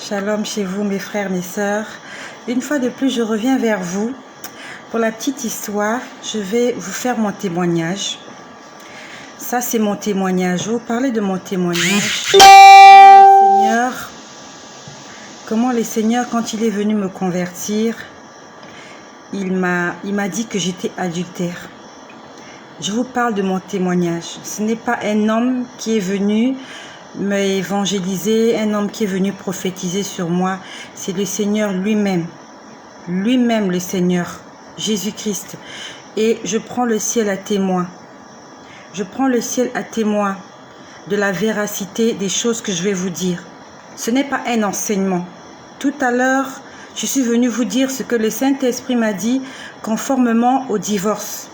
Shalom chez vous mes frères, mes sœurs. Une fois de plus, je reviens vers vous. Pour la petite histoire, je vais vous faire mon témoignage. Ça, c'est mon témoignage. Je vais vous parler de mon témoignage. Comment le Seigneur, quand il est venu me convertir, il m'a dit que j'étais adultère. Je vous parle de mon témoignage. Ce n'est pas un homme qui est venu m'évangéliser, un homme qui est venu prophétiser sur moi. C'est le Seigneur lui-même. Lui-même le Seigneur, Jésus-Christ. Et je prends le ciel à témoin. Je prends le ciel à témoin de la véracité des choses que je vais vous dire. Ce n'est pas un enseignement. Tout à l'heure, je suis venu vous dire ce que le Saint-Esprit m'a dit conformément au divorce.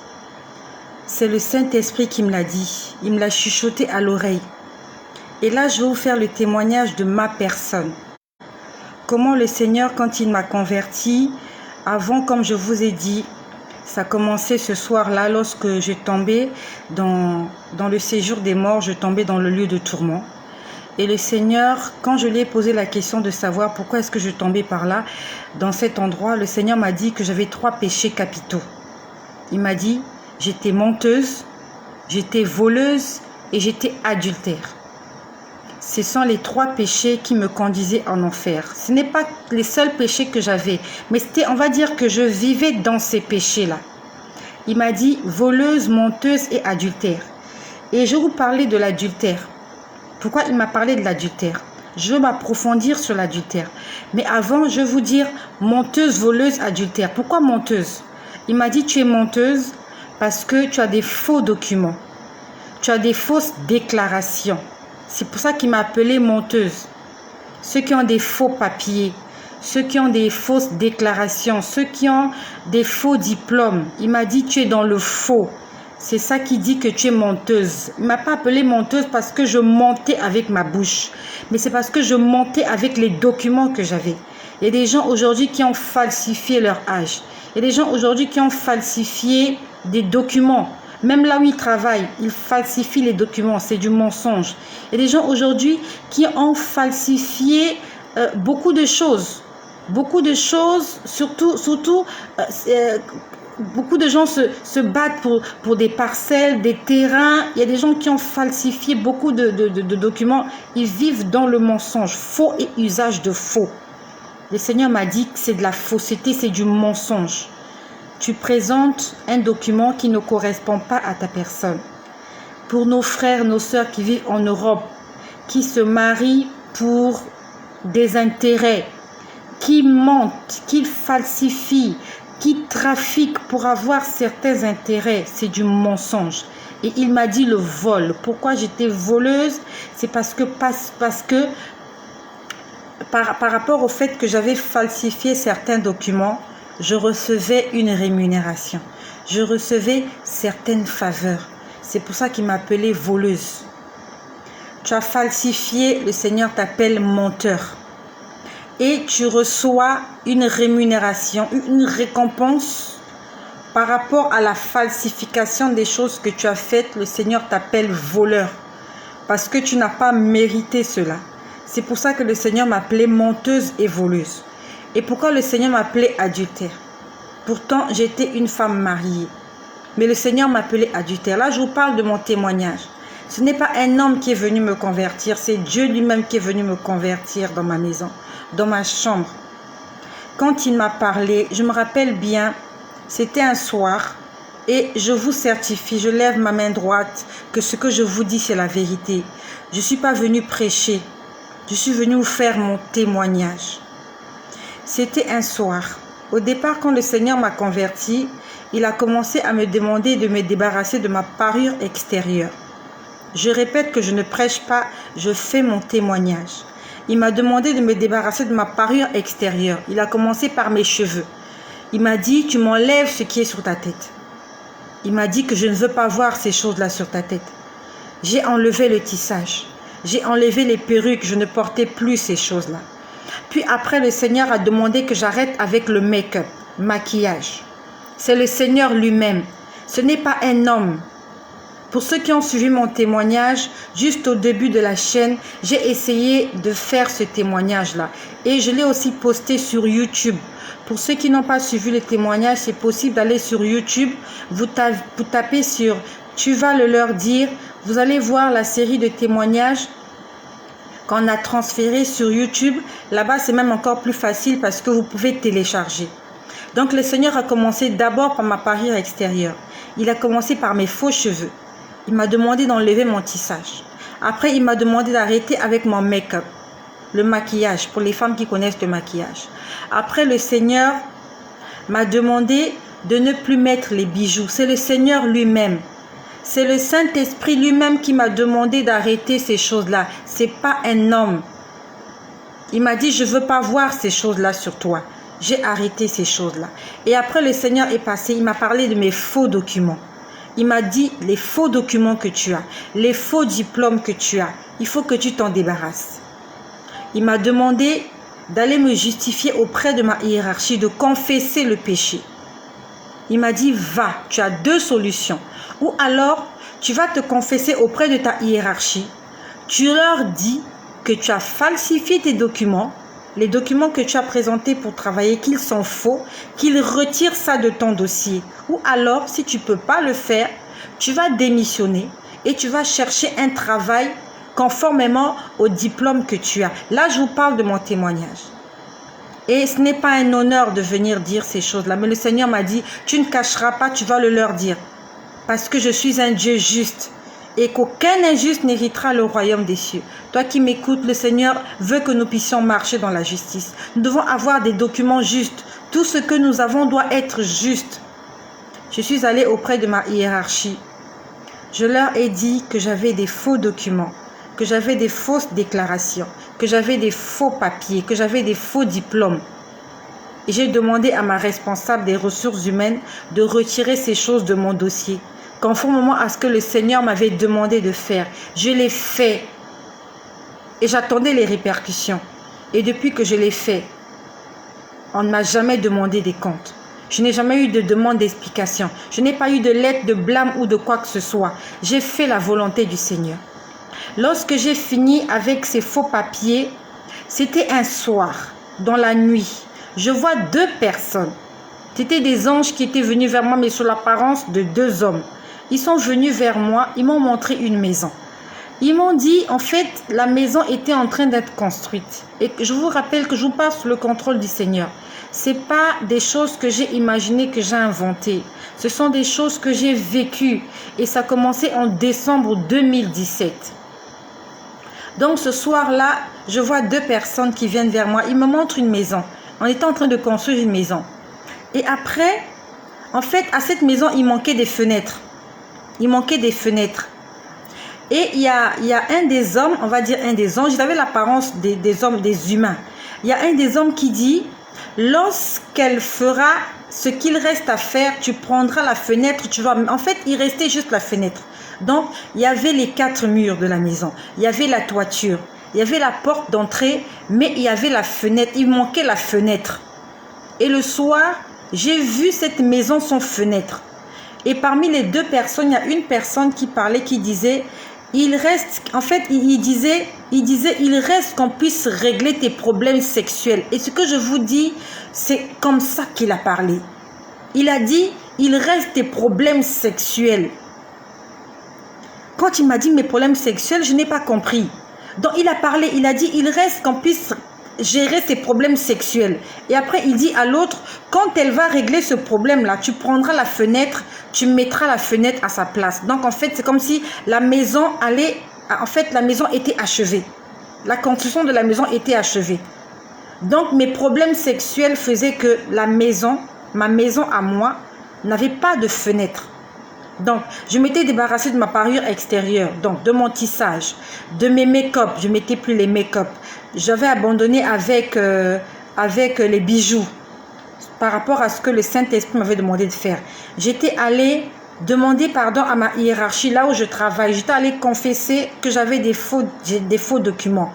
C'est le Saint-Esprit qui me l'a dit. Il me l'a chuchoté à l'oreille. Et là, je vais vous faire le témoignage de ma personne. Comment le Seigneur, quand il m'a converti, avant, comme je vous ai dit, ça a commencé ce soir-là, lorsque je tombais dans le séjour des morts, je tombais dans le lieu de tourment. Et le Seigneur, quand je lui ai posé la question de savoir pourquoi est-ce que je tombais par là, dans cet endroit, le Seigneur m'a dit que j'avais 3 péchés capitaux. Il m'a dit, j'étais menteuse, j'étais voleuse et j'étais adultère. Ce sont les 3 péchés qui me conduisaient en enfer. Ce n'est pas les seuls péchés que j'avais, mais c'était, on va dire que je vivais dans ces péchés-là. Il m'a dit voleuse, menteuse et adultère. Et je vais vous parler de l'adultère. Pourquoi il m'a parlé de l'adultère? Je veux m'approfondir sur l'adultère. Mais avant, je vais vous dire menteuse, voleuse, adultère. Pourquoi menteuse? Il m'a dit tu es menteuse parce que tu as des faux documents. Tu as des fausses déclarations. C'est pour ça qu'il m'a appelée menteuse. Ceux qui ont des faux papiers, ceux qui ont des fausses déclarations, ceux qui ont des faux diplômes. Il m'a dit tu es dans le faux. C'est ça qui dit que tu es menteuse. Il ne m'a pas appelée menteuse parce que je mentais avec ma bouche. Mais c'est parce que je mentais avec les documents que j'avais. Il y a des gens aujourd'hui qui ont falsifié leur âge. Il y a des gens aujourd'hui qui ont falsifié des documents. Même là où ils travaillent, ils falsifient les documents, c'est du mensonge. Il y a des gens aujourd'hui qui ont falsifié beaucoup de choses. Beaucoup de choses, surtout beaucoup de gens se battent pour des parcelles, des terrains. Il y a des gens qui ont falsifié beaucoup de documents. Ils vivent dans le mensonge, faux et usage de faux. Le Seigneur m'a dit que c'est de la fausseté, c'est du mensonge. Tu présentes un document qui ne correspond pas à ta personne. Pour nos frères, nos sœurs qui vivent en Europe, qui se marient pour des intérêts, qui mentent, qui falsifient, qui trafiquent pour avoir certains intérêts, c'est du mensonge. Et il m'a dit le vol. Pourquoi j'étais voleuse? C'est parce que par rapport au fait que j'avais falsifié certains documents, je recevais une rémunération. Je recevais certaines faveurs. C'est pour ça qu'il m'appelait voleuse. Tu as falsifié, le Seigneur t'appelle menteur. Et tu reçois une rémunération, une récompense par rapport à la falsification des choses que tu as faites. Le Seigneur t'appelle voleur parce que tu n'as pas mérité cela. C'est pour ça que le Seigneur m'appelait menteuse et voleuse. Et pourquoi le Seigneur m'appelait adultère? Pourtant, j'étais une femme mariée. Mais le Seigneur m'appelait adultère. Là, je vous parle de mon témoignage. Ce n'est pas un homme qui est venu me convertir. C'est Dieu lui-même qui est venu me convertir dans ma maison, dans ma chambre. Quand il m'a parlé, je me rappelle bien, c'était un soir. Et je vous certifie, je lève ma main droite, que ce que je vous dis, c'est la vérité. Je ne suis pas venue prêcher. Je suis venue vous faire mon témoignage. C'était un soir. Au départ, quand le Seigneur m'a converti, il a commencé à me demander de me débarrasser de ma parure extérieure. Je répète que je ne prêche pas, je fais mon témoignage. Il m'a demandé de me débarrasser de ma parure extérieure. Il a commencé par mes cheveux. Il m'a dit, tu m'enlèves ce qui est sur ta tête. Il m'a dit que je ne veux pas voir ces choses-là sur ta tête. J'ai enlevé le tissage. J'ai enlevé les perruques, je ne portais plus ces choses-là. Puis après, le Seigneur a demandé que j'arrête avec le make-up, maquillage. C'est le Seigneur lui-même. Ce n'est pas un homme Pour ceux qui ont suivi mon témoignage, juste au début de la chaîne, j'ai essayé de faire ce témoignage-là. Et je l'ai aussi posté sur YouTube. Pour ceux qui n'ont pas suivi le témoignage, c'est possible d'aller sur YouTube. Vous tapez sur « Tu vas le leur dire ». Vous allez voir la série de témoignages qu'on a transféré sur YouTube. Là-bas, c'est même encore plus facile parce que vous pouvez télécharger. Donc, le Seigneur a commencé d'abord par ma parure extérieure. Il a commencé par mes faux cheveux. Il m'a demandé d'enlever mon tissage. Après, il m'a demandé d'arrêter avec mon make-up, le maquillage, pour les femmes qui connaissent le maquillage. Après, le Seigneur m'a demandé de ne plus mettre les bijoux. C'est le Seigneur lui-même. C'est le Saint-Esprit lui-même qui m'a demandé d'arrêter ces choses-là. Ce n'est pas un homme. Il m'a dit, je ne veux pas voir ces choses-là sur toi. J'ai arrêté ces choses-là. Et après, le Seigneur est passé. Il m'a parlé de mes faux documents. Il m'a dit, les faux documents que tu as, les faux diplômes que tu as, il faut que tu t'en débarrasses. Il m'a demandé d'aller me justifier auprès de ma hiérarchie, de confesser le péché. Il m'a dit, va, tu as deux solutions. Ou alors, tu vas te confesser auprès de ta hiérarchie. Tu leur dis que tu as falsifié tes documents, les documents que tu as présentés pour travailler, qu'ils sont faux, qu'ils retirent ça de ton dossier. Ou alors, si tu ne peux pas le faire, tu vas démissionner et tu vas chercher un travail conformément au diplôme que tu as. Là, je vous parle de mon témoignage. Et ce n'est pas un honneur de venir dire ces choses-là. Mais le Seigneur m'a dit, tu ne cacheras pas, tu vas le leur dire. Parce que je suis un Dieu juste. Et qu'aucun injuste n'héritera le royaume des cieux. Toi qui m'écoutes, le Seigneur veut que nous puissions marcher dans la justice. Nous devons avoir des documents justes. Tout ce que nous avons doit être juste. Je suis allée auprès de ma hiérarchie. Je leur ai dit que j'avais des faux documents, que j'avais des fausses déclarations, que j'avais des faux papiers, que j'avais des faux diplômes. Et j'ai demandé à ma responsable des ressources humaines de retirer ces choses de mon dossier, conformément à ce que le Seigneur m'avait demandé de faire. Je l'ai fait et j'attendais les répercussions. Et depuis que je l'ai fait, on ne m'a jamais demandé des comptes. Je n'ai jamais eu de demande d'explication. Je n'ai pas eu de lettre de blâme ou de quoi que ce soit. J'ai fait la volonté du Seigneur. Lorsque j'ai fini avec ces faux papiers, c'était un soir, dans la nuit. Je vois deux personnes. C'était des anges qui étaient venus vers moi, mais sous l'apparence de deux hommes. Ils sont venus vers moi, ils m'ont montré une maison. Ils m'ont dit, en fait, la maison était en train d'être construite. Et je vous rappelle que je vous parle sous le contrôle du Seigneur. Ce n'est pas des choses que j'ai imaginées, que j'ai inventées. Ce sont des choses que j'ai vécues. Et ça a commencé en décembre 2017. Donc ce soir-là, je vois deux personnes qui viennent vers moi. Ils me montrent une maison. On était en train de construire une maison. Et après, en fait, à cette maison, il manquait des fenêtres. Il manquait des fenêtres. Et il y a un des hommes, on va dire un des anges, j'avais l'apparence des hommes, des humains. Il y a un des hommes qui dit, lorsqu'elle fera ce qu'il reste à faire, tu prendras la fenêtre, tu vas... En fait, il restait juste la fenêtre. Donc, il y avait les 4 murs de la maison. Il y avait la toiture. Il y avait la porte d'entrée, mais il y avait la fenêtre. Il manquait la fenêtre. Et le soir, j'ai vu cette maison sans fenêtre. Et parmi les deux personnes, il y a une personne qui parlait, qui disait, il reste, en fait, il disait, il reste qu'on puisse régler tes problèmes sexuels. Et ce que je vous dis, c'est comme ça qu'il a parlé. Il a dit, il reste tes problèmes sexuels. Quand il m'a dit mes problèmes sexuels, je n'ai pas compris. Donc il a parlé, il a dit, il reste qu'on puisse gérer ses problèmes sexuels. Et après, il dit à l'autre, quand elle va régler ce problème-là, tu prendras la fenêtre, tu mettras la fenêtre à sa place. Donc, en fait, c'est comme si la maison allait... En fait, la maison était achevée. La construction de la maison était achevée. Donc, mes problèmes sexuels faisaient que la maison, ma maison à moi, n'avait pas de fenêtre. Donc, je m'étais débarrassée de ma parure extérieure, donc de mon tissage, de mes make-up. Je ne mettais plus les make-up. J'avais abandonné avec les bijoux par rapport à ce que le Saint-Esprit m'avait demandé de faire. J'étais allée demander pardon à ma hiérarchie, là où je travaille. J'étais allée confesser que j'avais des faux documents.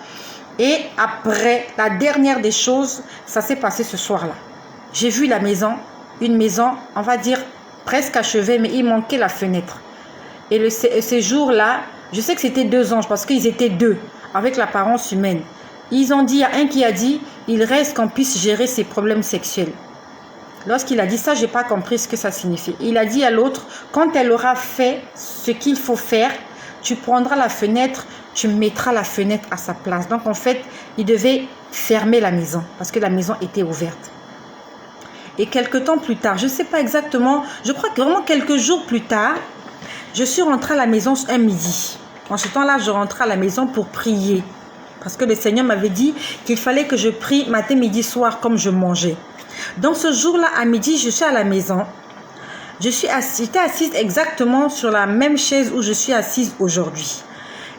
Et après, la dernière des choses, ça s'est passé ce soir-là. J'ai vu la maison, une maison, on va dire, presque achevée, mais il manquait la fenêtre. Et ces jours-là, je sais que c'était 2 anges parce qu'ils étaient 2 avec l'apparence humaine. Ils ont dit, il y a un qui a dit, il reste qu'on puisse gérer ses problèmes sexuels. Lorsqu'il a dit ça, je n'ai pas compris ce que ça signifie. Il a dit à l'autre, quand elle aura fait ce qu'il faut faire, tu prendras la fenêtre, tu mettras la fenêtre à sa place. Donc en fait, il devait fermer la maison parce que la maison était ouverte. Et quelques temps plus tard, je ne sais pas exactement, je crois que vraiment quelques jours plus tard, je suis rentrée à la maison un midi. En ce temps-là, je rentrais à la maison pour prier. Parce que le Seigneur m'avait dit qu'il fallait que je prie matin, midi, soir comme je mangeais. Donc ce jour-là, à midi, je suis à la maison. J'étais assise exactement sur la même chaise où je suis assise aujourd'hui.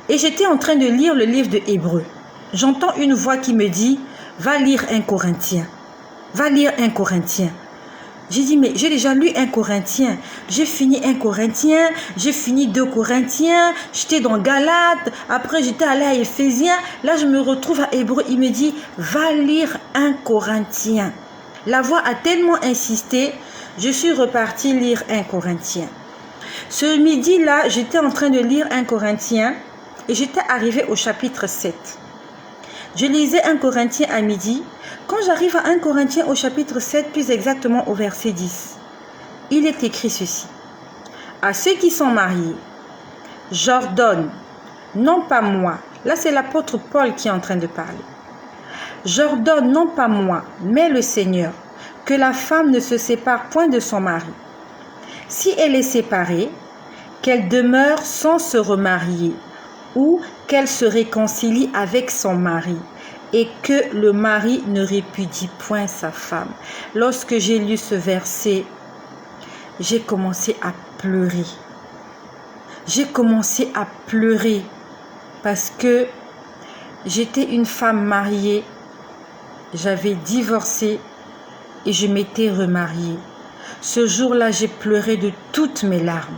Et j'étais en train de lire le livre de Hébreux. J'entends une voix qui me dit, va lire 1 Corinthien. Va lire 1 Corinthien. J'ai dit, mais j'ai déjà lu 1 Corinthien. J'ai fini 1 Corinthien, j'ai fini 2 Corinthiens, j'étais dans Galates, après j'étais allé à Éphésiens. Là, je me retrouve à Hébreux. Il me dit, va lire 1 Corinthien. La voix a tellement insisté, je suis repartie lire 1 Corinthien. Ce midi-là, j'étais en train de lire 1 Corinthien et j'étais arrivée au chapitre 7. Je lisais 1 Corinthien à midi. Quand j'arrive à 1 Corinthien au chapitre 7, plus exactement au verset 10, il est écrit ceci. À ceux qui sont mariés, j'ordonne, non pas moi, là c'est l'apôtre Paul qui est en train de parler. J'ordonne, non pas moi, mais le Seigneur, que la femme ne se sépare point de son mari. Si elle est séparée, qu'elle demeure sans se remarier, ou qu'elle se réconcilie avec son mari, et que le mari ne répudie point sa femme. Lorsque j'ai lu ce verset, j'ai commencé à pleurer. J'ai commencé à pleurer parce que j'étais une femme mariée, j'avais divorcé et je m'étais remariée. Ce jour-là, j'ai pleuré de toutes mes larmes.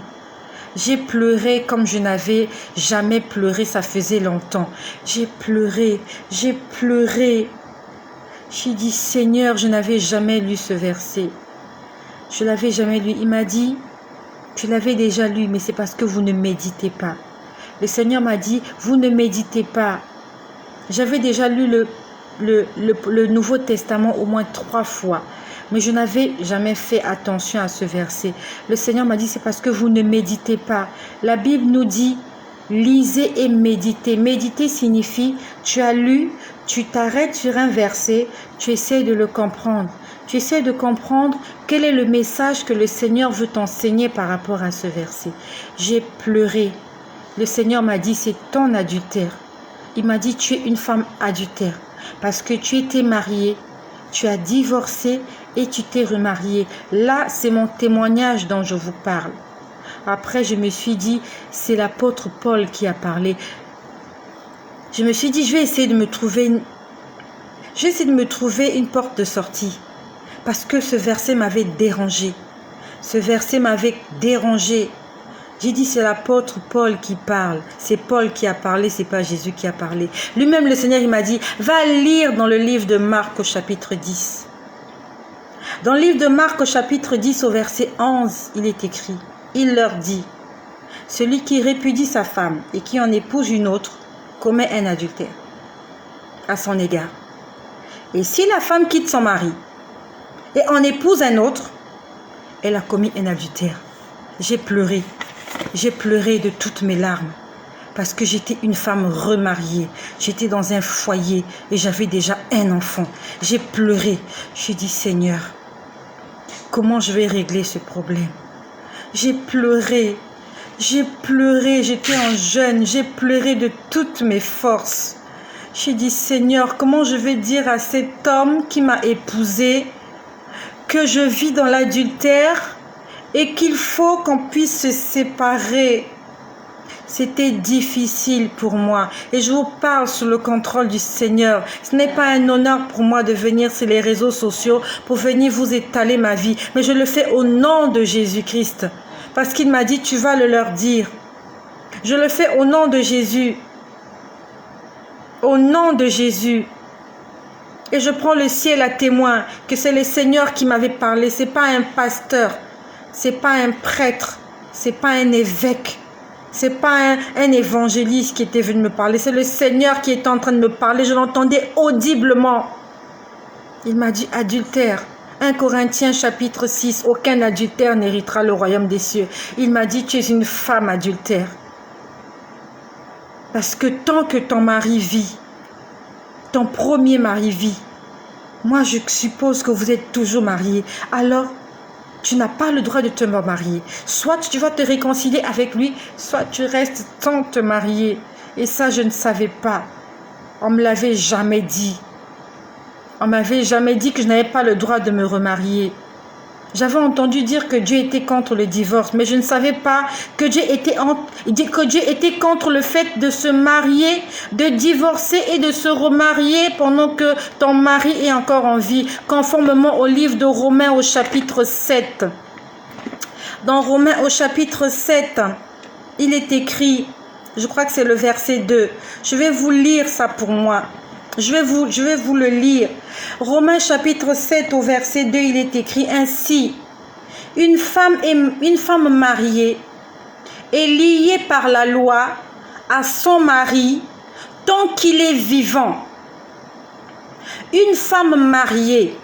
J'ai pleuré comme je n'avais jamais pleuré, ça faisait longtemps. J'ai pleuré, j'ai pleuré. J'ai dit, Seigneur, je n'avais jamais lu ce verset. Je ne l'avais jamais lu. Il m'a dit, tu l'avais déjà lu, mais c'est parce que vous ne méditez pas. Le Seigneur m'a dit, vous ne méditez pas. J'avais déjà lu le Nouveau Testament au moins 3 fois. Mais je n'avais jamais fait attention à ce verset. Le Seigneur m'a dit, c'est parce que vous ne méditez pas. La Bible nous dit, lisez et méditez. Méditer signifie, tu as lu, tu t'arrêtes sur un verset, tu essaies de le comprendre. Tu essaies de comprendre quel est le message que le Seigneur veut t'enseigner par rapport à ce verset. J'ai pleuré. Le Seigneur m'a dit, c'est ton adultère. Il m'a dit, tu es une femme adultère. Parce que tu étais mariée, tu as divorcé et tu t'es remariée. Là, c'est mon témoignage dont je vous parle. Après, je me suis dit, c'est l'apôtre Paul qui a parlé. Je me suis dit, je vais essayer de me trouver une porte de sortie. Parce que ce verset m'avait dérangé. Ce verset m'avait dérangé. J'ai dit, c'est l'apôtre Paul qui parle. C'est Paul qui a parlé, c'est pas Jésus qui a parlé. Lui-même, le Seigneur, il m'a dit, va lire dans le livre de Marc au chapitre 10. Dans le livre de Marc au chapitre 10 au verset 11, il est écrit, il leur dit, celui qui répudie sa femme et qui en épouse une autre commet un adultère à son égard. Et si la femme quitte son mari et en épouse un autre, elle a commis un adultère. J'ai pleuré de toutes mes larmes parce que j'étais une femme remariée. J'étais dans un foyer et j'avais déjà un enfant. J'ai pleuré. J'ai dit, Seigneur, comment je vais régler ce problème? J'ai pleuré, j'étais en jeûne, j'ai pleuré de toutes mes forces. J'ai dit, Seigneur, comment je vais dire à cet homme qui m'a épousée que je vis dans l'adultère et qu'il faut qu'on puisse se séparer? C'était difficile pour moi et je vous parle sous le contrôle du Seigneur. Ce n'est pas un honneur pour moi de venir sur les réseaux sociaux pour venir vous étaler ma vie, mais je le fais au nom de Jésus-Christ parce qu'il m'a dit, tu vas le leur dire. Je le fais au nom de Jésus. Au nom de Jésus. Et je prends le ciel à témoin que c'est le Seigneur qui m'avait parlé. Ce n'est pas un pasteur, ce n'est pas un prêtre, ce n'est pas un évêque. C'est pas un évangéliste qui était venu me parler, c'est le Seigneur qui était en train de me parler. Je l'entendais audiblement. Il m'a dit adultère. 1 Corinthiens chapitre 6, aucun adultère n'héritera le royaume des cieux. Il m'a dit tu es une femme adultère. Parce que tant que ton mari vit, ton premier mari vit, moi je suppose que vous êtes toujours mariés, alors tu n'as pas le droit de te marier. Soit tu vas te réconcilier avec lui, soit tu restes sans te marier. Et ça, je ne savais pas. On ne me l'avait jamais dit. On ne m'avait jamais dit que je n'avais pas le droit de me remarier. J'avais entendu dire que Dieu était contre le divorce, mais je ne savais pas que Dieu était contre le fait de se marier, de divorcer et de se remarier pendant que ton mari est encore en vie, conformément au livre de Romains au chapitre 7. Dans Romains au chapitre 7, il est écrit, je crois que c'est le verset 2, je vais vous lire ça pour moi. Je vais vous le lire. Romains chapitre 7 au verset 2, il est écrit ainsi. Une femme mariée est liée par la loi à son mari tant qu'il est vivant. Une femme mariée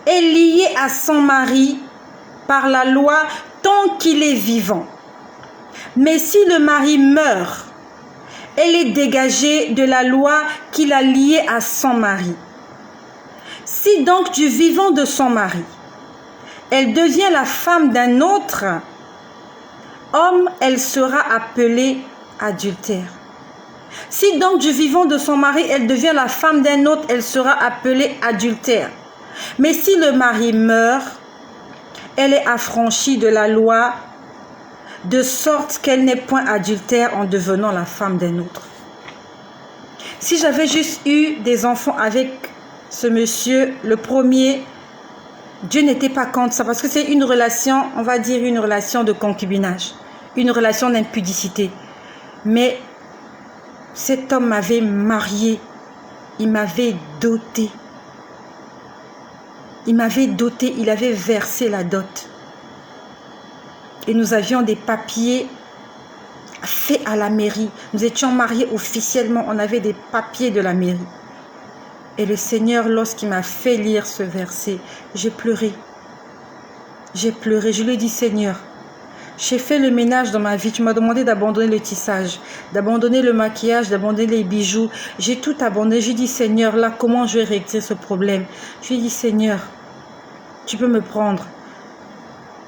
est liée à son mari par la loi tant qu'il est vivant. Mais si le mari meurt, elle est dégagée de la loi qui l'a liée à son mari. Si donc du vivant de son mari, elle devient la femme d'un autre homme, elle sera appelée adultère. Si donc du vivant de son mari, elle devient la femme d'un autre, elle sera appelée adultère. Mais si le mari meurt, elle est affranchie de la loi, de sorte qu'elle n'est point adultère en devenant la femme d'un autre. Si j'avais juste eu des enfants avec ce monsieur, le premier, Dieu n'était pas contre ça, parce que c'est une relation, on va dire une relation de concubinage, une relation d'impudicité. Mais cet homme m'avait marié, il m'avait doté. Il m'avait doté, il avait versé la dot. Et nous avions des papiers faits à la mairie. Nous étions mariés officiellement, on avait des papiers de la mairie. Et le Seigneur, lorsqu'il m'a fait lire ce verset, j'ai pleuré. J'ai pleuré, je lui ai dit, Seigneur, j'ai fait le ménage dans ma vie. Tu m'as demandé d'abandonner le tissage, d'abandonner le maquillage, d'abandonner les bijoux. J'ai tout abandonné. J'ai dit, Seigneur, là, comment je vais régler ce problème? Je lui ai dit, Seigneur, tu peux me prendre.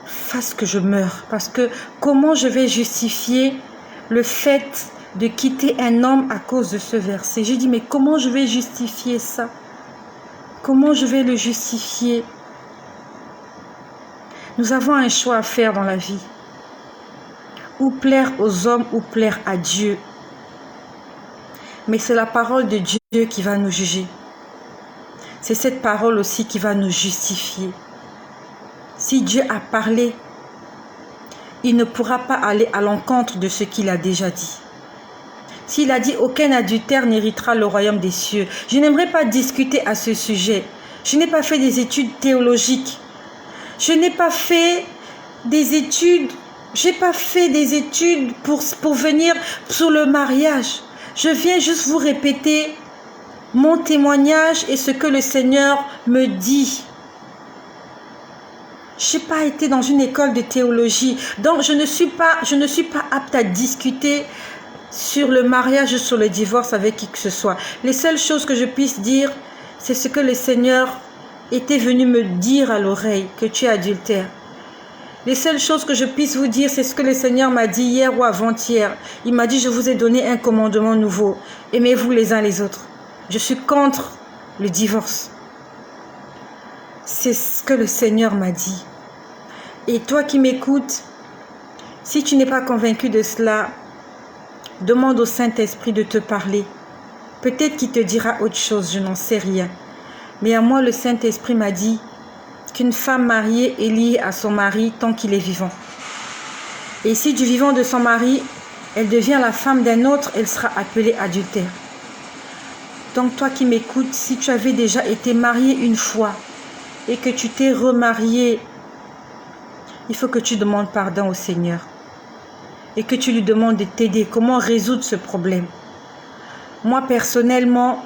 Fasse que je meure. Parce que comment je vais justifier le fait de quitter un homme à cause de ce verset? J'ai dit, mais comment je vais justifier ça? Comment je vais le justifier? Nous avons un choix à faire dans la vie. Ou plaire aux hommes ou plaire à Dieu. Mais c'est la parole de Dieu qui va nous juger. C'est cette parole aussi qui va nous justifier. Si Dieu a parlé, il ne pourra pas aller à l'encontre de ce qu'il a déjà dit. S'il a dit aucun adultère n'héritera le royaume des cieux, je n'aimerais pas discuter à ce sujet. Je n'ai pas fait des études théologiques. Je n'ai pas fait des études, pour venir sur le mariage. Je viens juste vous répéter mon témoignage et ce que le Seigneur me dit. Je n'ai pas été dans une école de théologie, donc je ne suis pas apte à discuter sur le mariage ou sur le divorce avec qui que ce soit. Les seules choses que je puisse dire, c'est ce que le Seigneur était venu me dire à l'oreille, que tu es adultère. Les seules choses que je puisse vous dire, c'est ce que le Seigneur m'a dit hier ou avant-hier. Il m'a dit, je vous ai donné un commandement nouveau. Aimez-vous les uns les autres. Je suis contre le divorce. C'est ce que le Seigneur m'a dit. Et toi qui m'écoutes, si tu n'es pas convaincu de cela, demande au Saint-Esprit de te parler. Peut-être qu'il te dira autre chose, je n'en sais rien. Mais à moi, le Saint-Esprit m'a dit qu'une femme mariée est liée à son mari tant qu'il est vivant. Et si du vivant de son mari, elle devient la femme d'un autre, elle sera appelée adultère. Donc toi qui m'écoutes, si tu avais déjà été marié une fois et que tu t'es remarié, il faut que tu demandes pardon au Seigneur. et que tu lui demandes de t'aider. Comment résoudre ce problème? Moi, personnellement,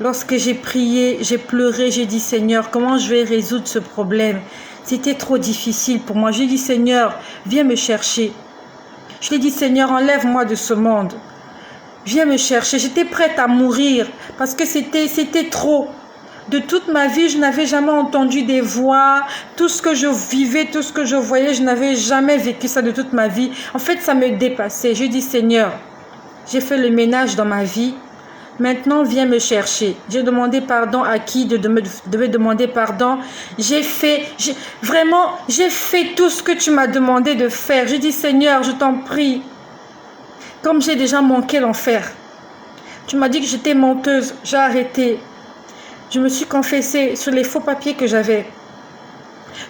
lorsque j'ai prié, j'ai pleuré, j'ai dit, Seigneur, comment je vais résoudre ce problème? C'était trop difficile pour moi. J'ai dit, Seigneur, viens me chercher. Je lui ai dit, Seigneur, enlève-moi de ce monde. Viens me chercher. J'étais prête à mourir parce que c'était trop. De toute ma vie, je n'avais jamais entendu des voix. Tout ce que je vivais, tout ce que je voyais, je n'avais jamais vécu ça de toute ma vie. En fait, ça me dépassait. Je dis, Seigneur, j'ai fait le ménage dans ma vie. Maintenant, viens me chercher. J'ai demandé pardon à qui devait demander pardon. J'ai fait tout ce que tu m'as demandé de faire. J'ai dit, Seigneur, je t'en prie. Comme j'ai déjà manqué l'enfer. Tu m'as dit que j'étais menteuse. J'ai arrêté. Je me suis confessée sur les faux papiers que j'avais.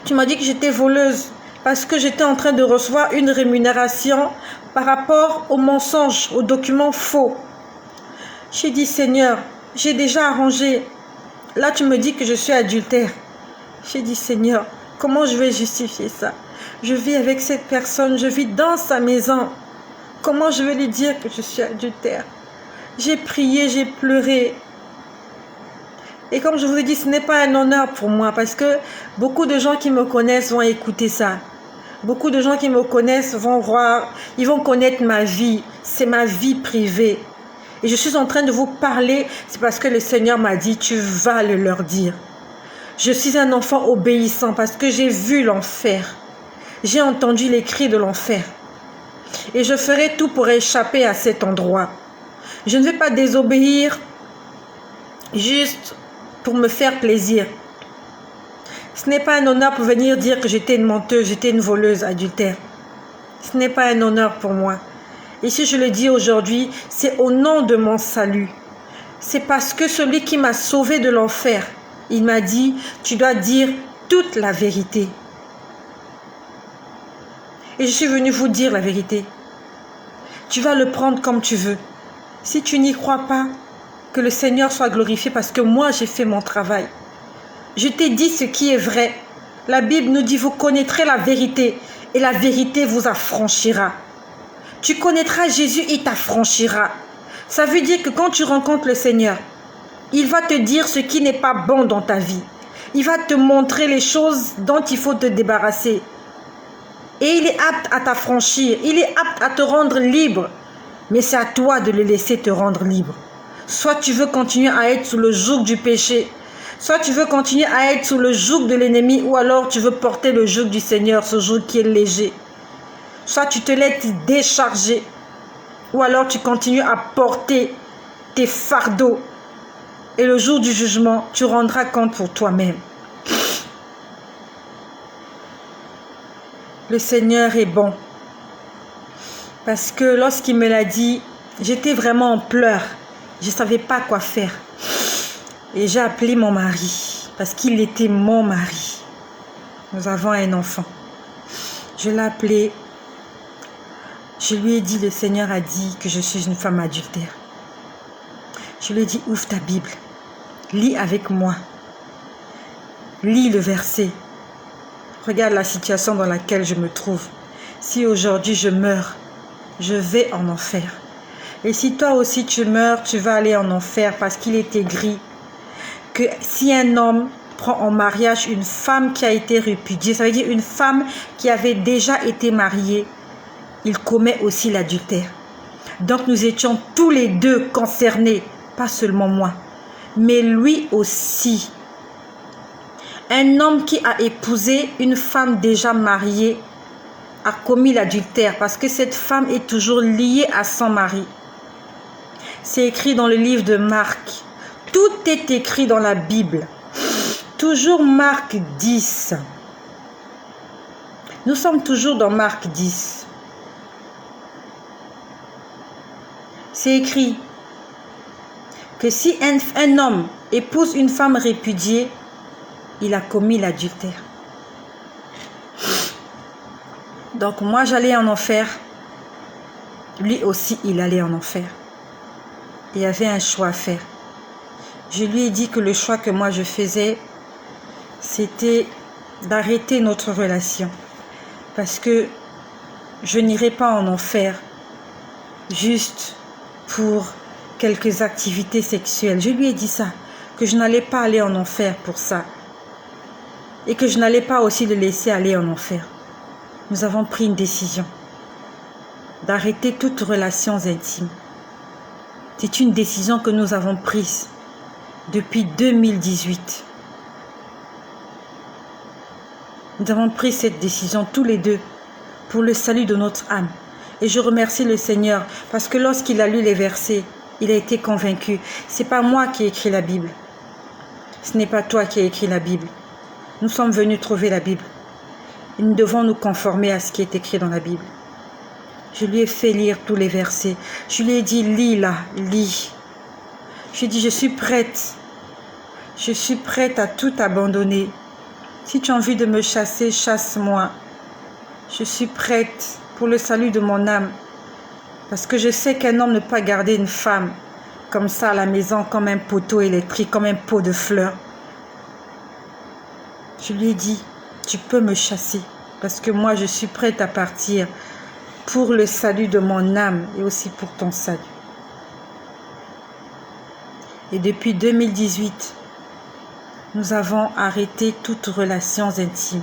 Tu m'as dit que j'étais voleuse parce que j'étais en train de recevoir une rémunération par rapport aux mensonges, aux documents faux. J'ai dit, Seigneur, j'ai déjà arrangé. Là, tu me dis que je suis adultère. J'ai dit, Seigneur, comment je vais justifier ça? Je vis avec cette personne, je vis dans sa maison. Comment je vais lui dire que je suis adultère? J'ai prié, j'ai pleuré. Et comme je vous ai dit, ce n'est pas un honneur pour moi parce que beaucoup de gens qui me connaissent vont écouter ça. Beaucoup de gens qui me connaissent vont voir, ils vont connaître ma vie. C'est ma vie privée. Et je suis en train de vous parler, c'est parce que le Seigneur m'a dit, tu vas le leur dire. Je suis un enfant obéissant parce que j'ai vu l'enfer. J'ai entendu les cris de l'enfer. Et je ferai tout pour échapper à cet endroit. Je ne vais pas désobéir juste pour me faire plaisir. Ce n'est pas un honneur pour venir dire que j'étais une menteuse, j'étais une voleuse adultère. Ce n'est pas un honneur pour moi. Et si je le dis aujourd'hui, c'est au nom de mon salut. C'est parce que celui qui m'a sauvé de l'enfer, il m'a dit, tu dois dire toute la vérité. Et je suis venue vous dire la vérité. Tu vas le prendre comme tu veux. Si tu n'y crois pas, que le Seigneur soit glorifié parce que moi j'ai fait mon travail. Je t'ai dit ce qui est vrai. La Bible nous dit, vous connaîtrez la vérité et la vérité vous affranchira. Tu connaîtras Jésus, il t'affranchira. Ça veut dire que quand tu rencontres le Seigneur, il va te dire ce qui n'est pas bon dans ta vie. Il va te montrer les choses dont il faut te débarrasser. Et il est apte à t'affranchir. Il est apte à te rendre libre. Mais c'est à toi de le laisser te rendre libre. Soit tu veux continuer à être sous le joug du péché. Soit tu veux continuer à être sous le joug de l'ennemi. Ou alors tu veux porter le joug du Seigneur, ce joug qui est léger. Soit tu te laisses décharger, ou alors tu continues à porter tes fardeaux. Et le jour du jugement, tu rendras compte pour toi-même. Le Seigneur est bon. Parce que lorsqu'il me l'a dit, j'étais vraiment en pleurs. Je ne savais pas quoi faire. Et j'ai appelé mon mari, parce qu'il était mon mari. Nous avons un enfant. Je l'ai appelé. Je lui ai dit, le Seigneur a dit que je suis une femme adultère. Je lui ai dit, ouvre ta Bible, lis avec moi, lis le verset. Regarde la situation dans laquelle je me trouve. Si aujourd'hui je meurs, je vais en enfer. Et si toi aussi tu meurs, tu vas aller en enfer parce qu'il est écrit que si un homme prend en mariage une femme qui a été répudiée, ça veut dire une femme qui avait déjà été mariée, il commet aussi l'adultère. Donc nous étions tous les deux concernés, pas seulement moi, mais lui aussi. Un homme qui a épousé une femme déjà mariée a commis l'adultère parce que cette femme est toujours liée à son mari. C'est écrit dans le livre de Marc. Tout est écrit dans la Bible. Toujours Marc 10. Nous sommes toujours dans Marc 10. C'est écrit que si un homme épouse une femme répudiée, il a commis l'adultère. Donc moi j'allais en enfer, lui aussi il allait en enfer. Il y avait un choix à faire. Je lui ai dit que le choix que moi je faisais, c'était d'arrêter notre relation. Parce que je n'irai pas en enfer juste pour quelques activités sexuelles. Je lui ai dit ça, que je n'allais pas aller en enfer pour ça. Et que je n'allais pas aussi le laisser aller en enfer. Nous avons pris une décision d'arrêter toutes relations intimes. C'est une décision que nous avons prise depuis 2018. Nous avons pris cette décision tous les deux pour le salut de notre âme. Et je remercie le Seigneur parce que lorsqu'il a lu les versets, il a été convaincu. Ce n'est pas moi qui ai écrit la Bible. Ce n'est pas toi qui as écrit la Bible. Nous sommes venus trouver la Bible. Et nous devons nous conformer à ce qui est écrit dans la Bible. Je lui ai fait lire tous les versets. Je lui ai dit, lis là, lis. Je lui ai dit, je suis prête. Je suis prête à tout abandonner. Si tu as envie de me chasser, chasse-moi. Je suis prête pour le salut de mon âme. Parce que je sais qu'un homme ne peut pas garder une femme comme ça à la maison, comme un poteau électrique, comme un pot de fleurs. Je lui ai dit, tu peux me chasser. Parce que moi, je suis prête à partir pour le salut de mon âme et aussi pour ton salut. Et depuis 2018, nous avons arrêté toutes relations intimes.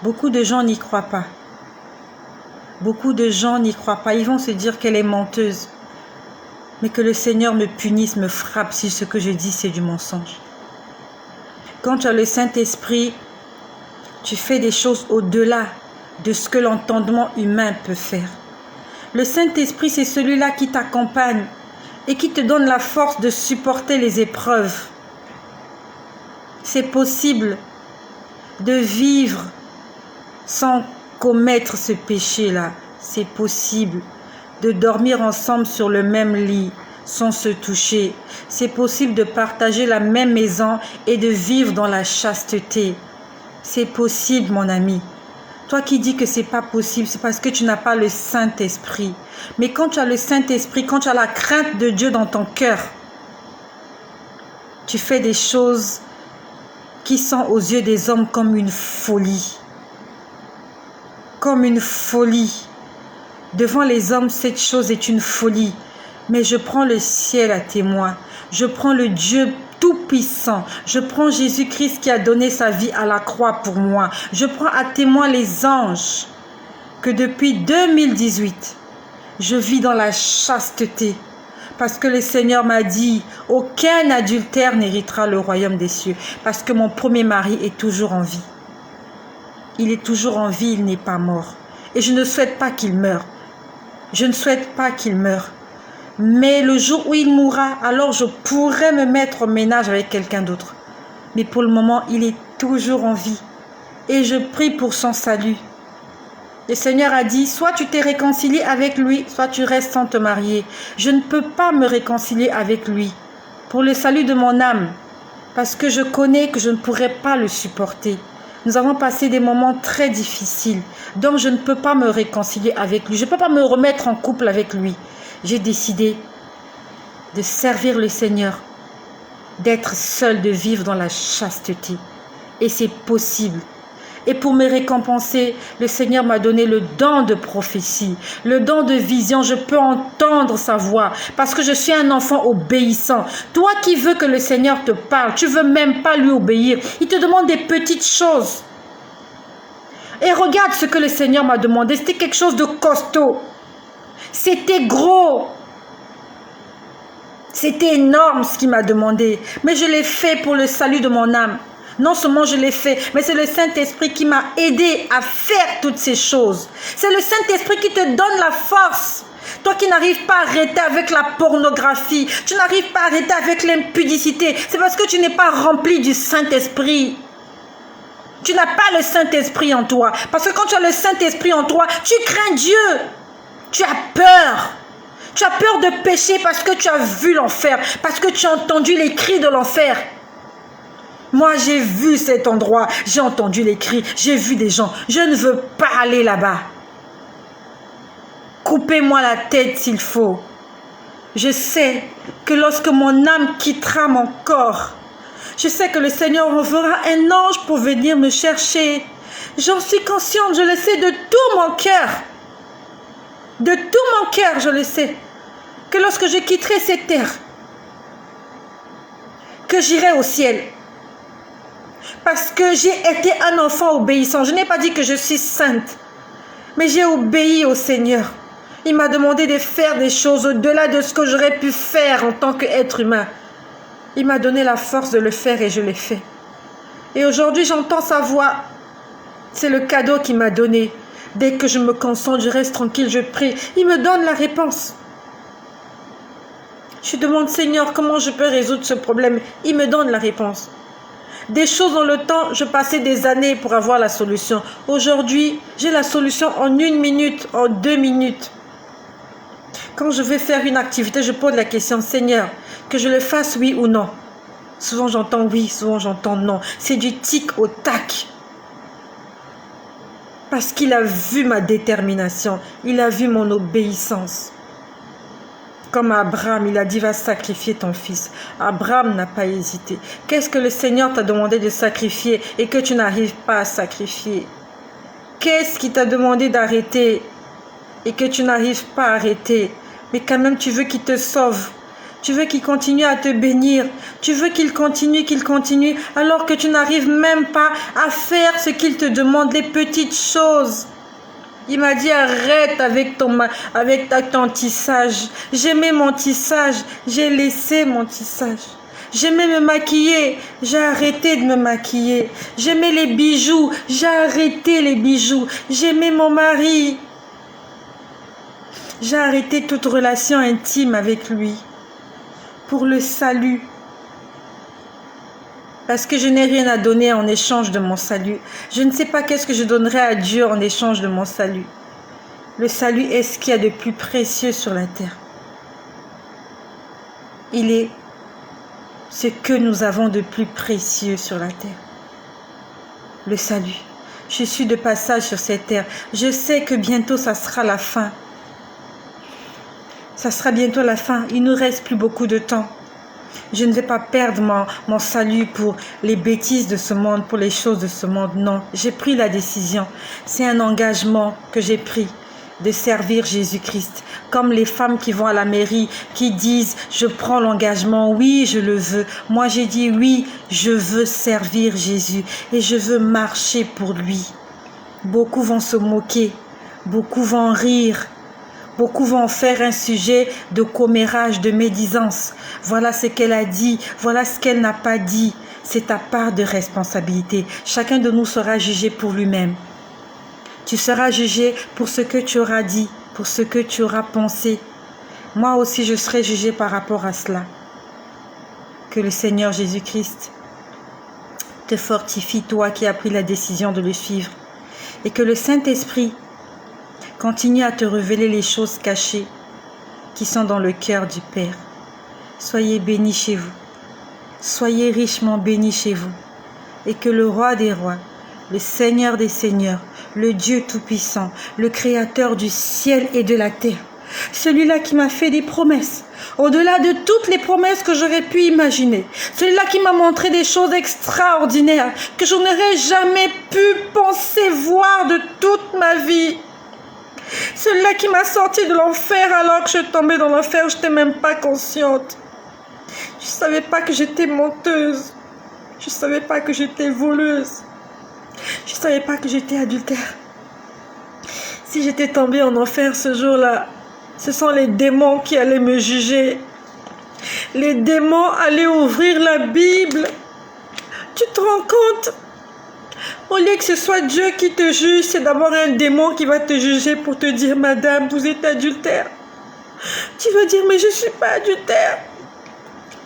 Beaucoup de gens n'y croient pas. Beaucoup de gens n'y croient pas. Ils vont se dire qu'elle est menteuse. Mais que le Seigneur me punisse, me frappe si ce que je dis c'est du mensonge. Quand tu as le Saint-Esprit, tu fais des choses au-delà de ce que l'entendement humain peut faire. Le Saint-Esprit, c'est celui-là qui t'accompagne et qui te donne la force de supporter les épreuves. C'est possible de vivre sans commettre ce péché-là. C'est possible de dormir ensemble sur le même lit sans se toucher. C'est possible de partager la même maison et de vivre dans la chasteté. C'est possible, mon ami. Toi qui dis que ce n'est pas possible, c'est parce que tu n'as pas le Saint-Esprit. Mais quand tu as le Saint-Esprit, quand tu as la crainte de Dieu dans ton cœur, tu fais des choses qui sont aux yeux des hommes comme une folie. Comme une folie. Devant les hommes, cette chose est une folie. Mais je prends le ciel à témoin. Je prends le Dieu tout-puissant. Je prends Jésus-Christ qui a donné sa vie à la croix pour moi. Je prends à témoin les anges que depuis 2018, je vis dans la chasteté. Parce que le Seigneur m'a dit, aucun adultère n'héritera le royaume des cieux. Parce que mon premier mari est toujours en vie. Il est toujours en vie, il n'est pas mort. Et je ne souhaite pas qu'il meure. Je ne souhaite pas qu'il meure. Mais le jour où il mourra, alors je pourrai me mettre au ménage avec quelqu'un d'autre. Mais pour le moment, il est toujours en vie. Et je prie pour son salut. Le Seigneur a dit, soit tu t'es réconcilié avec lui, soit tu restes sans te marier. Je ne peux pas me réconcilier avec lui pour le salut de mon âme. Parce que je connais que je ne pourrai pas le supporter. Nous avons passé des moments très difficiles. Donc je ne peux pas me réconcilier avec lui. Je ne peux pas me remettre en couple avec lui. J'ai décidé de servir le Seigneur, d'être seul, de vivre dans la chasteté. Et c'est possible. Et pour me récompenser, le Seigneur m'a donné le don de prophétie, le don de vision. Je peux entendre sa voix parce que je suis un enfant obéissant. Toi qui veux que le Seigneur te parle, tu ne veux même pas lui obéir. Il te demande des petites choses. Et regarde ce que le Seigneur m'a demandé. C'était quelque chose de costaud. C'était gros. C'était énorme ce qu'il m'a demandé. Mais je l'ai fait pour le salut de mon âme. Non seulement je l'ai fait, mais c'est le Saint-Esprit qui m'a aidé à faire toutes ces choses. C'est le Saint-Esprit qui te donne la force. Toi qui n'arrives pas à arrêter avec la pornographie, tu n'arrives pas à arrêter avec l'impudicité, c'est parce que tu n'es pas rempli du Saint-Esprit. Tu n'as pas le Saint-Esprit en toi. Parce que quand tu as le Saint-Esprit en toi, tu crains Dieu. Tu as peur. Tu as peur de pécher parce que tu as vu l'enfer, parce que tu as entendu les cris de l'enfer. Moi, j'ai vu cet endroit, j'ai entendu les cris, j'ai vu des gens. Je ne veux pas aller là-bas. Coupez-moi la tête s'il faut. Je sais que lorsque mon âme quittera mon corps, je sais que le Seigneur enverra un ange pour venir me chercher. J'en suis consciente, je le sais de tout mon cœur. De tout mon cœur, je le sais. Que lorsque je quitterai cette terre, que j'irai au ciel. Parce que j'ai été un enfant obéissant. Je n'ai pas dit que je suis sainte. Mais j'ai obéi au Seigneur. Il m'a demandé de faire des choses au-delà de ce que j'aurais pu faire en tant qu'être humain. Il m'a donné la force de le faire et je l'ai fait. Et aujourd'hui, j'entends sa voix. C'est le cadeau qu'il m'a donné. Dès que je me concentre, je reste tranquille, je prie. Il me donne la réponse. Je demande, Seigneur, comment je peux résoudre ce problème? Il me donne la réponse. Des choses dans le temps, je passais des années pour avoir la solution. Aujourd'hui, j'ai la solution en 1 minute, en 2 minutes. Quand je vais faire une activité, je pose la question, Seigneur, que je le fasse oui ou non. Souvent j'entends oui, souvent j'entends non. C'est du tic au tac. Parce qu'il a vu ma détermination, il a vu mon obéissance. Comme Abraham, il a dit, va sacrifier ton fils. Abraham n'a pas hésité. Qu'est-ce que le Seigneur t'a demandé de sacrifier et que tu n'arrives pas à sacrifier? Qu'est-ce qui t'a demandé d'arrêter et que tu n'arrives pas à arrêter? Mais quand même, tu veux qu'il te sauve. Tu veux qu'il continue à te bénir. Tu veux qu'il continue, alors que tu n'arrives même pas à faire ce qu'il te demande, les petites choses. Il m'a dit, arrête avec ton tissage. J'aimais mon tissage, j'ai laissé mon tissage. J'aimais me maquiller, j'ai arrêté de me maquiller. J'aimais les bijoux, j'ai arrêté les bijoux. J'aimais mon mari. J'ai arrêté toute relation intime avec lui. Pour le salut. Parce que je n'ai rien à donner en échange de mon salut. Je ne sais pas qu'est-ce que je donnerai à Dieu en échange de mon salut. Le salut est ce qu'il y a de plus précieux sur la terre. Il est ce que nous avons de plus précieux sur la terre. Le salut. Je suis de passage sur cette terre. Je sais que bientôt ça sera la fin. Ça sera bientôt la fin. Il ne nous reste plus beaucoup de temps. Je ne vais pas perdre mon salut pour les bêtises de ce monde, pour les choses de ce monde. Non, j'ai pris la décision. C'est un engagement que j'ai pris de servir Jésus-Christ. Comme les femmes qui vont à la mairie, qui disent « Je prends l'engagement, oui, je le veux ». Moi, j'ai dit « Oui, je veux servir Jésus et je veux marcher pour lui ». Beaucoup vont se moquer, beaucoup vont rire. Beaucoup vont en faire un sujet de commérage, de médisance. Voilà ce qu'elle a dit, voilà ce qu'elle n'a pas dit. C'est ta part de responsabilité. Chacun de nous sera jugé pour lui-même. Tu seras jugé pour ce que tu auras dit, pour ce que tu auras pensé. Moi aussi, je serai jugé par rapport à cela. Que le Seigneur Jésus-Christ te fortifie, toi qui as pris la décision de le suivre. Et que le Saint-Esprit continue à te révéler les choses cachées qui sont dans le cœur du Père. Soyez bénis chez vous. Soyez richement bénis chez vous. Et que le Roi des Rois, le Seigneur des Seigneurs, le Dieu Tout-Puissant, le Créateur du ciel et de la terre, celui-là qui m'a fait des promesses, au-delà de toutes les promesses que j'aurais pu imaginer, celui-là qui m'a montré des choses extraordinaires que je n'aurais jamais pu penser voir de toute ma vie, celui-là qui m'a sorti de l'enfer alors que je tombais dans l'enfer, je n'étais même pas consciente. Je ne savais pas que j'étais menteuse. Je ne savais pas que j'étais voleuse. Je ne savais pas que j'étais adultère. Si j'étais tombée en enfer ce jour-là, ce sont les démons qui allaient me juger. Les démons allaient ouvrir la Bible. Tu te rends compte? Au lieu que ce soit Dieu qui te juge, c'est d'abord un démon qui va te juger pour te dire, madame, vous êtes adultère. Tu vas dire, mais je ne suis pas adultère.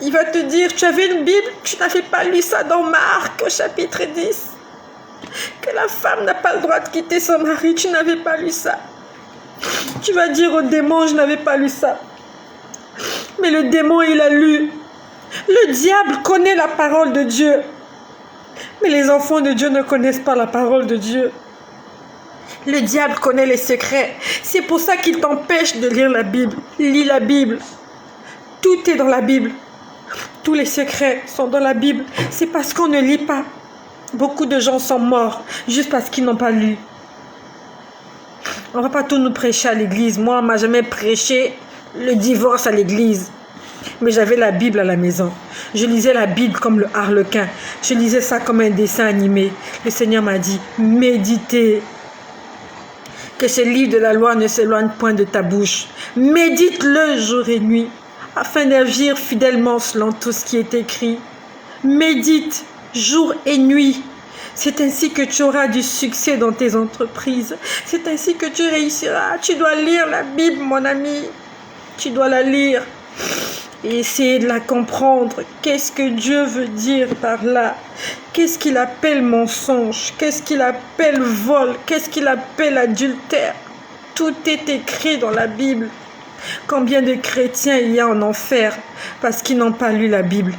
Il va te dire, tu avais une Bible, tu n'avais pas lu ça dans Marc au chapitre 10. Que la femme n'a pas le droit de quitter son mari, tu n'avais pas lu ça. Tu vas dire au démon, je n'avais pas lu ça. Mais le démon, il a lu. Le diable connaît la parole de Dieu. Mais les enfants de Dieu ne connaissent pas la parole de Dieu. Le diable connaît les secrets. C'est pour ça qu'il t'empêche de lire la Bible. Lis la Bible. Tout est dans la Bible. Tous les secrets sont dans la Bible. C'est parce qu'on ne lit pas. Beaucoup de gens sont morts juste parce qu'ils n'ont pas lu. On ne va pas tout nous prêcher à l'église. Moi, on ne m'a jamais prêché le divorce à l'église. Mais j'avais la Bible à la maison. Je lisais la Bible comme le harlequin. Je lisais ça comme un dessin animé. Le Seigneur m'a dit, méditez. Que ce livre de la loi ne s'éloigne point de ta bouche. Médite-le jour et nuit, afin d'agir fidèlement selon tout ce qui est écrit. Médite jour et nuit. C'est ainsi que tu auras du succès dans tes entreprises. C'est ainsi que tu réussiras. Tu dois lire la Bible, mon ami. Tu dois la lire et essayer de la comprendre. Qu'est-ce que Dieu veut dire par là? Qu'est-ce qu'il appelle mensonge? Qu'est-ce qu'il appelle vol? Qu'est-ce qu'il appelle adultère? Tout est écrit dans la Bible. Combien de chrétiens il y a en enfer parce qu'ils n'ont pas lu la Bible?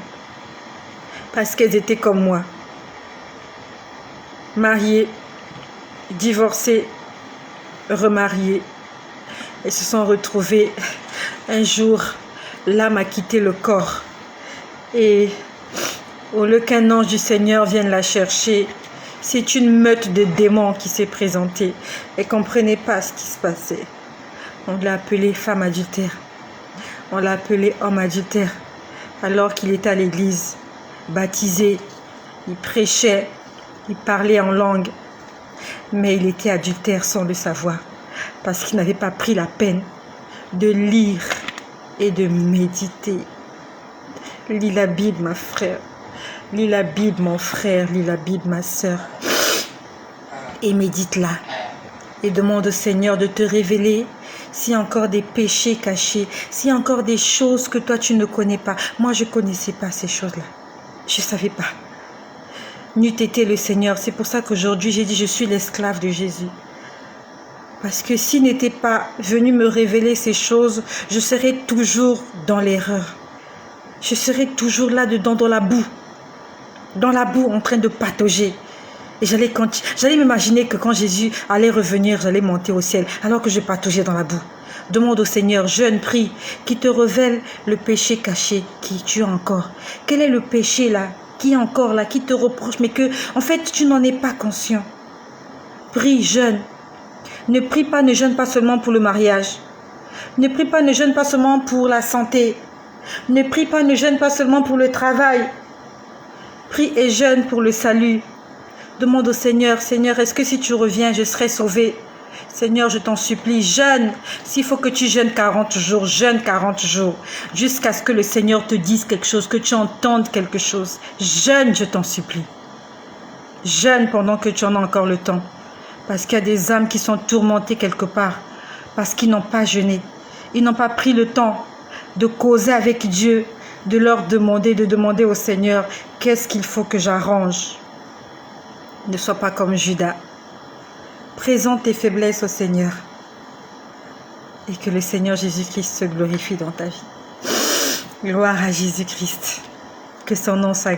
Parce qu'elles étaient comme moi. Mariées, divorcées, remariées. Elles se sont retrouvées un jour, l'âme a quitté le corps. Et au lieu qu'un ange du Seigneur vienne la chercher, c'est une meute de démons qui s'est présentée. Elle ne comprenait pas ce qui se passait. On l'a appelé femme adultère. On l'a appelé homme adultère. Alors qu'il était à l'église, baptisé, il prêchait, il parlait en langue. Mais il était adultère sans le savoir. Parce qu'il n'avait pas pris la peine de lire et de méditer. Lis la Bible, ma frère. Lis la Bible, mon frère. Lis la Bible, ma soeur. Et médite-la. Et demande au Seigneur de te révéler s'il y a encore des péchés cachés, s'il y a encore des choses que toi tu ne connais pas. Moi, je ne connaissais pas ces choses-là. Je ne savais pas. N'eût été le Seigneur. C'est pour ça qu'aujourd'hui, j'ai dit, je suis l'esclave de Jésus. Parce que s'il n'était pas venu me révéler ces choses, je serais toujours dans l'erreur. Je serais toujours là-dedans, dans la boue. Dans la boue, en train de patauger. Et j'allais m'imaginer que quand Jésus allait revenir, j'allais monter au ciel, alors que je pataugeais dans la boue. Demande au Seigneur, jeûne, prie, qui te révèle le péché caché qui tu as encore. Quel est le péché là, qui est encore là, qui te reproche, mais que, en fait, tu n'en es pas conscient. Prie, jeûne. Ne prie pas, ne jeûne pas seulement pour le mariage. Ne prie pas, ne jeûne pas seulement pour la santé. Ne prie pas, ne jeûne pas seulement pour le travail. Prie et jeûne pour le salut. Demande au Seigneur, Seigneur, est-ce que si tu reviens, je serai sauvé? Seigneur, je t'en supplie, jeûne. S'il faut que tu jeûnes 40 jours, jeûne 40 jours. Jusqu'à ce que le Seigneur te dise quelque chose, que tu entendes quelque chose. Jeûne, je t'en supplie. Jeûne pendant que tu en as encore le temps. Parce qu'il y a des âmes qui sont tourmentées quelque part. Parce qu'ils n'ont pas jeûné. Ils n'ont pas pris le temps de causer avec Dieu, de demander au Seigneur, qu'est-ce qu'il faut que j'arrange? Ne sois pas comme Judas. Présente tes faiblesses au Seigneur. Et que le Seigneur Jésus-Christ se glorifie dans ta vie. Gloire à Jésus-Christ. Que son nom soit